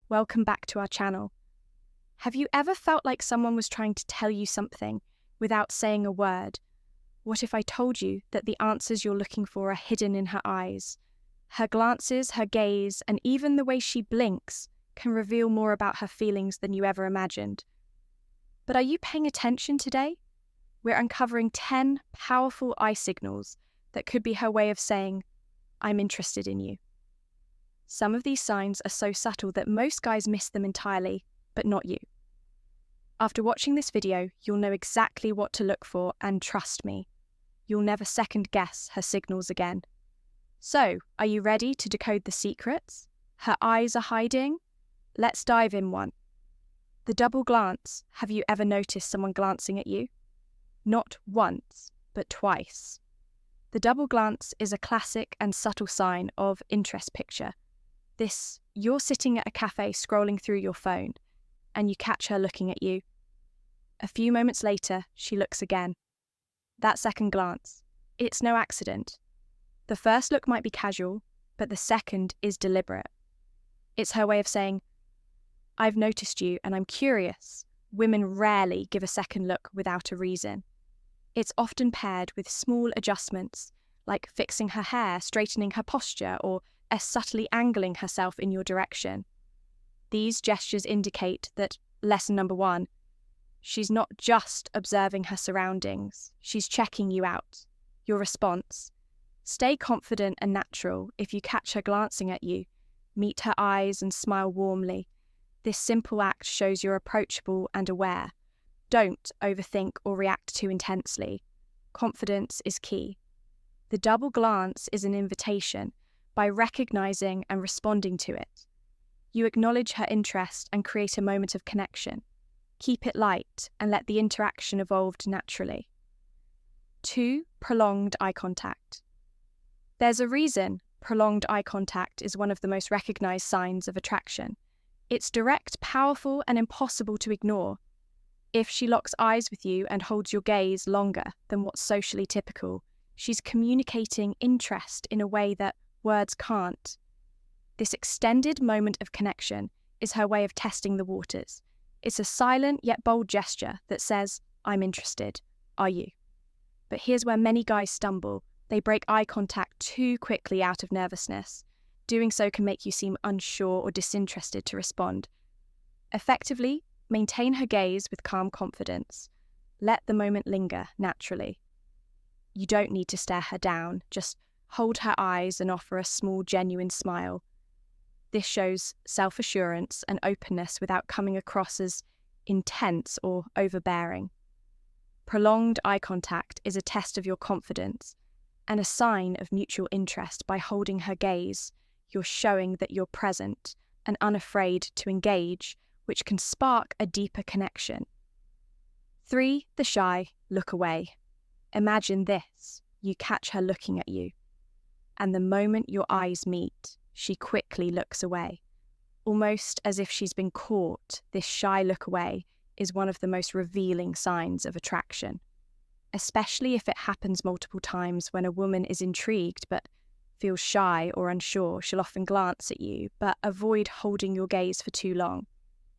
welcome back to our channel. Have you ever felt like someone was trying to tell you something without saying a word? What if I told you that the answers you're looking for are hidden in her eyes? Her glances, her gaze, and even the way she blinks can reveal more about her feelings than you ever imagined. But are you paying attention today? We're uncovering 10 powerful eye signals that could be her way of saying, "I'm interested in you." Some of these signs are so subtle that most guys miss them entirely, but not you. After watching this video, you'll know exactly what to look for, and trust me, you'll never second guess her signals again. So, are you ready to decode the secrets her eyes are hiding? Let's dive in one. The double glance. Have you ever noticed someone glancing at you? Not once, but twice. The double glance is a classic and subtle sign of interest picture. You're sitting at a cafe scrolling through your phone, and you catch her looking at you. A few moments later, she looks again. That second glance, it's no accident. The first look might be casual, but the second is deliberate. It's her way of saying, "I've noticed you and I'm curious." Women rarely give a second look without a reason. It's often paired with small adjustments, like fixing her hair, straightening her posture, or subtly angling herself in your direction. These gestures indicate that, lesson number 1, she's not just observing her surroundings, she's checking you out. Your response: stay confident and natural. If you catch her glancing at you, meet her eyes and smile warmly. This simple act shows you're approachable and aware. Don't overthink or react too intensely. Confidence is key. The double glance is an invitation. By recognizing and responding to it, you acknowledge her interest and create a moment of connection. Keep it light and let the interaction evolve naturally. 2. Prolonged eye contact. There's a reason prolonged eye contact is one of the most recognized signs of attraction. It's direct, powerful, and impossible to ignore. If she locks eyes with you and holds your gaze longer than what's socially typical, she's communicating interest in a way that words can't. This extended moment of connection is her way of testing the waters. It's a silent yet bold gesture that says, "I'm interested. Are you?" But here's where many guys stumble. They break eye contact too quickly out of nervousness. Doing so can make you seem unsure or disinterested to respond. Effectively, maintain her gaze with calm confidence. Let the moment linger naturally. You don't need to stare her down, just hold her eyes and offer a small, genuine smile. This shows self-assurance and openness without coming across as intense or overbearing. Prolonged eye contact is a test of your confidence and a sign of mutual interest. By holding her gaze, you're showing that you're present and unafraid to engage, which can spark a deeper connection. 3. The shy look away. Imagine this: you catch her looking at you, and the moment your eyes meet, she quickly looks away. Almost as if she's been caught, this shy look away is one of the most revealing signs of attraction. Especially if it happens multiple times. When a woman is intrigued but feels shy or unsure, she'll often glance at you, but avoid holding your gaze for too long.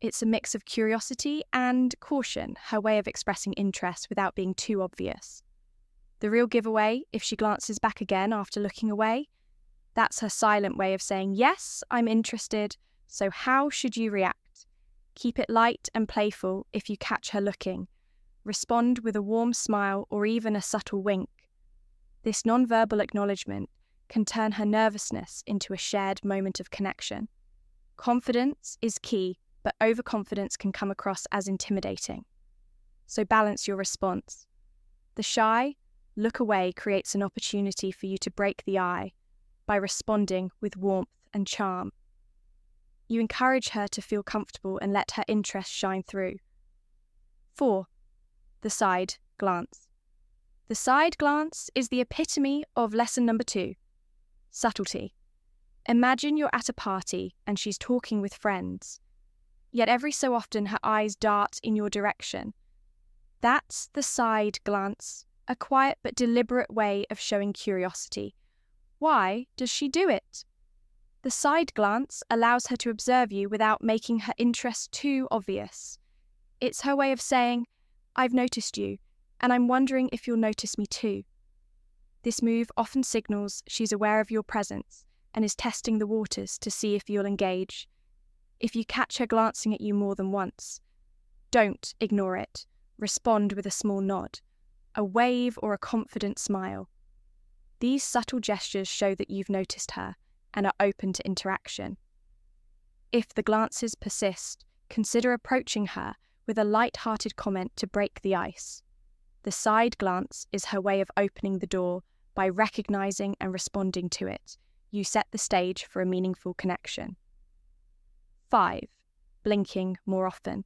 It's a mix of curiosity and caution, her way of expressing interest without being too obvious. The real giveaway, if she glances back again after looking away, that's her silent way of saying, "Yes, I'm interested, so how should you react?" Keep it light and playful if you catch her looking. Respond with a warm smile or even a subtle wink. This nonverbal acknowledgement can turn her nervousness into a shared moment of connection. Confidence is key, but overconfidence can come across as intimidating. So balance your response. The shy look away creates an opportunity for you to break the eye by responding with warmth and charm. You encourage her to feel comfortable and let her interest shine through. 4. The side glance. The side glance is the epitome of lesson number 2, subtlety. Imagine you're at a party and she's talking with friends, yet every so often her eyes dart in your direction. That's the side glance, a quiet but deliberate way of showing curiosity. Why does she do it? The side glance allows her to observe you without making her interest too obvious. It's her way of saying, "I've noticed you, and I'm wondering if you'll notice me too." This move often signals she's aware of your presence and is testing the waters to see if you'll engage. If you catch her glancing at you more than once, don't ignore it. Respond with a small nod, a wave, or a confident smile. These subtle gestures show that you've noticed her and are open to interaction. If the glances persist, consider approaching her with a light-hearted comment to break the ice. The side glance is her way of opening the door by recognizing and responding to it. You set the stage for a meaningful connection. 5. Blinking more often.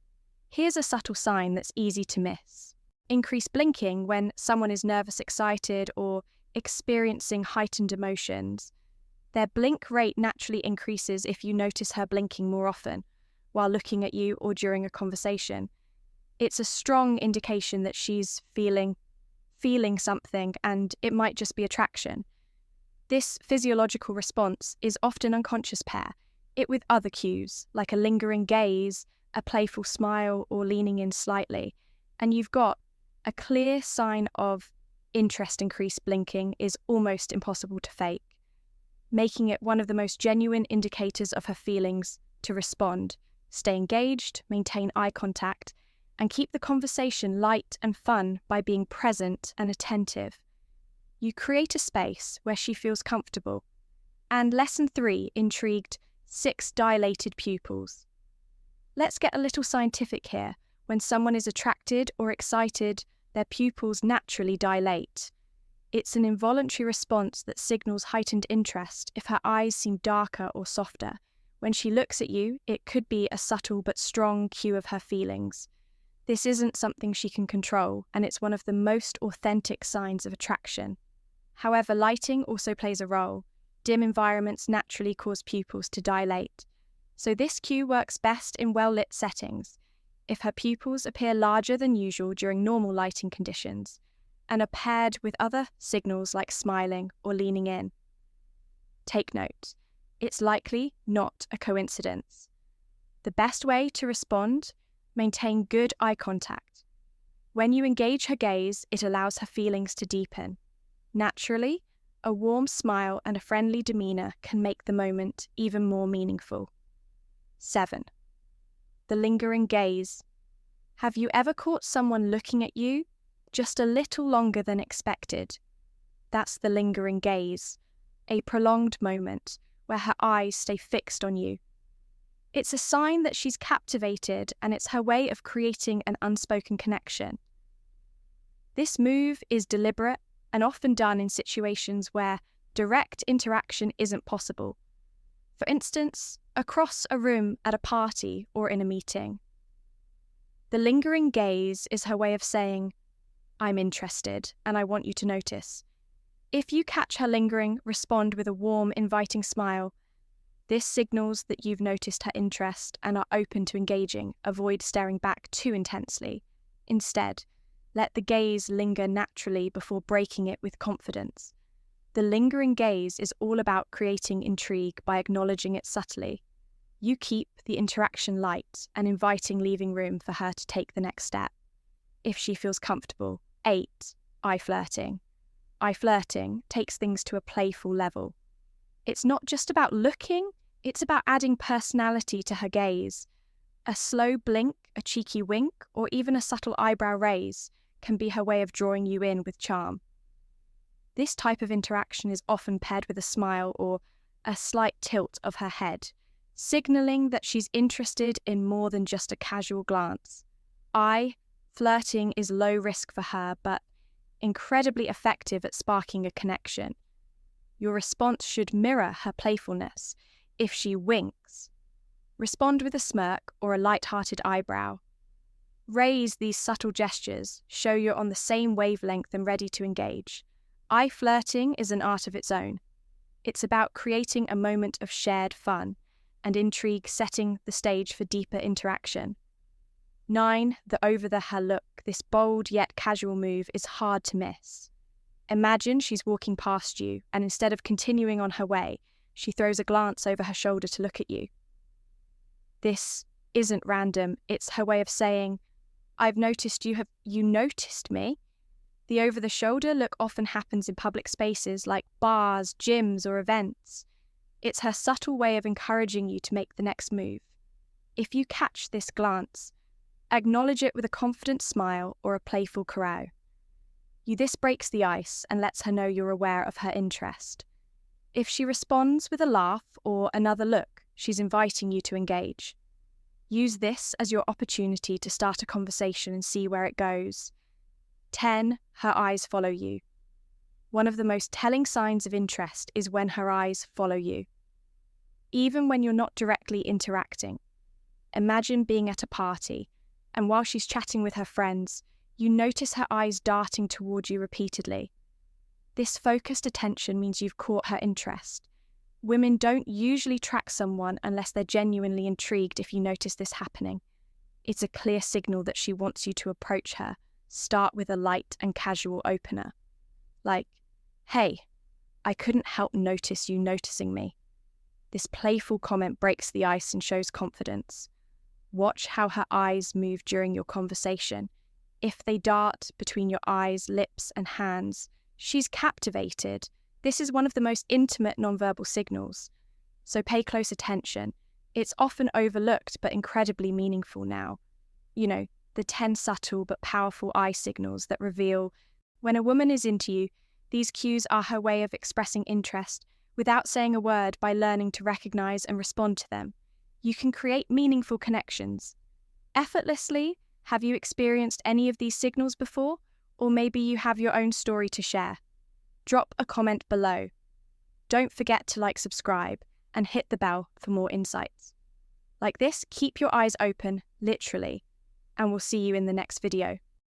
Here's a subtle sign that's easy to miss. Increase blinking when someone is nervous, excited, or experiencing heightened emotions. Their blink rate naturally increases if you notice her blinking more often while looking at you or during a conversation. It's a strong indication that she's feeling something, and it might just be attraction. This physiological response is often unconscious. Pair it with other cues, like a lingering gaze, a playful smile, or leaning in slightly, and you've got a clear sign of interest. Increased blinking is almost impossible to fake, making it one of the most genuine indicators of her feelings to respond. Stay engaged, maintain eye contact, and keep the conversation light and fun by being present and attentive. You create a space where she feels comfortable. And lesson 3, intrigued. 6. Dilated pupils. Let's get a little scientific here. When someone is attracted or excited, their pupils naturally dilate. It's an involuntary response that signals heightened interest if her eyes seem darker or softer. When she looks at you, it could be a subtle but strong cue of her feelings. This isn't something she can control, and it's one of the most authentic signs of attraction. However, lighting also plays a role. Dim environments naturally cause pupils to dilate, so this cue works best in well-lit settings. If her pupils appear larger than usual during normal lighting conditions and are paired with other signals like smiling or leaning in, take note. It's likely not a coincidence. The best way to respond: maintain good eye contact. When you engage her gaze, it allows her feelings to deepen. Naturally, a warm smile and a friendly demeanor can make the moment even more meaningful. 7. The lingering gaze. Have you ever caught someone looking at you just a little longer than expected? That's the lingering gaze, a prolonged moment where her eyes stay fixed on you. It's a sign that she's captivated, and it's her way of creating an unspoken connection. This move is deliberate and often done in situations where direct interaction isn't possible. For instance, across a room at a party or in a meeting. The lingering gaze is her way of saying, "I'm interested and I want you to notice." If you catch her lingering, respond with a warm, inviting smile. This signals that you've noticed her interest and are open to engaging. Avoid staring back too intensely. Instead, let the gaze linger naturally before breaking it with confidence. The lingering gaze is all about creating intrigue by acknowledging it subtly. You keep the interaction light and inviting, leaving room for her to take the next step, if she feels comfortable. 8. Eye flirting. Eye flirting takes things to a playful level. It's not just about looking, it's about adding personality to her gaze. A slow blink, a cheeky wink, or even a subtle eyebrow raise can be her way of drawing you in with charm. This type of interaction is often paired with a smile or a slight tilt of her head, signaling that she's interested in more than just a casual glance. Eye flirting is low risk for her, but incredibly effective at sparking a connection. Your response should mirror her playfulness. If she winks, respond with a smirk or a light-hearted eyebrow. Raise these subtle gestures, show you're on the same wavelength and ready to engage. Eye flirting is an art of its own. It's about creating a moment of shared fun and intrigue, setting the stage for deeper interaction. 9. The over-the-her look. This bold yet casual move is hard to miss. Imagine she's walking past you, and instead of continuing on her way, she throws a glance over her shoulder to look at you. This isn't random, it's her way of saying, I've noticed you noticed me. The over-the-shoulder look often happens in public spaces like bars, gyms, or events. It's her subtle way of encouraging you to make the next move. If you catch this glance, acknowledge it with a confident smile or a playful carow. This breaks the ice and lets her know you're aware of her interest. If she responds with a laugh or another look, she's inviting you to engage. Use this as your opportunity to start a conversation and see where it goes. 10. Her eyes follow you. One of the most telling signs of interest is when her eyes follow you. Even when you're not directly interacting. Imagine being at a party, and while she's chatting with her friends, you notice her eyes darting toward you repeatedly. This focused attention means you've caught her interest. Women don't usually track someone unless they're genuinely intrigued if you notice this happening. It's a clear signal that she wants you to approach her. Start with a light and casual opener. Like, hey, I couldn't help notice you noticing me. This playful comment breaks the ice and shows confidence. Watch how her eyes move during your conversation. If they dart between your eyes, lips, and hands, she's captivated. This is one of the most intimate nonverbal signals. So pay close attention. It's often overlooked but incredibly meaningful now. The 10 subtle but powerful eye signals that reveal when a woman is into you. These cues are her way of expressing interest without saying a word. By learning to recognize and respond to them, you can create meaningful connections. Effortlessly, have you experienced any of these signals before? Or maybe you have your own story to share. Drop a comment below. Don't forget to subscribe, and hit the bell for more insights. Like this, keep your eyes open, literally, and we'll see you in the next video.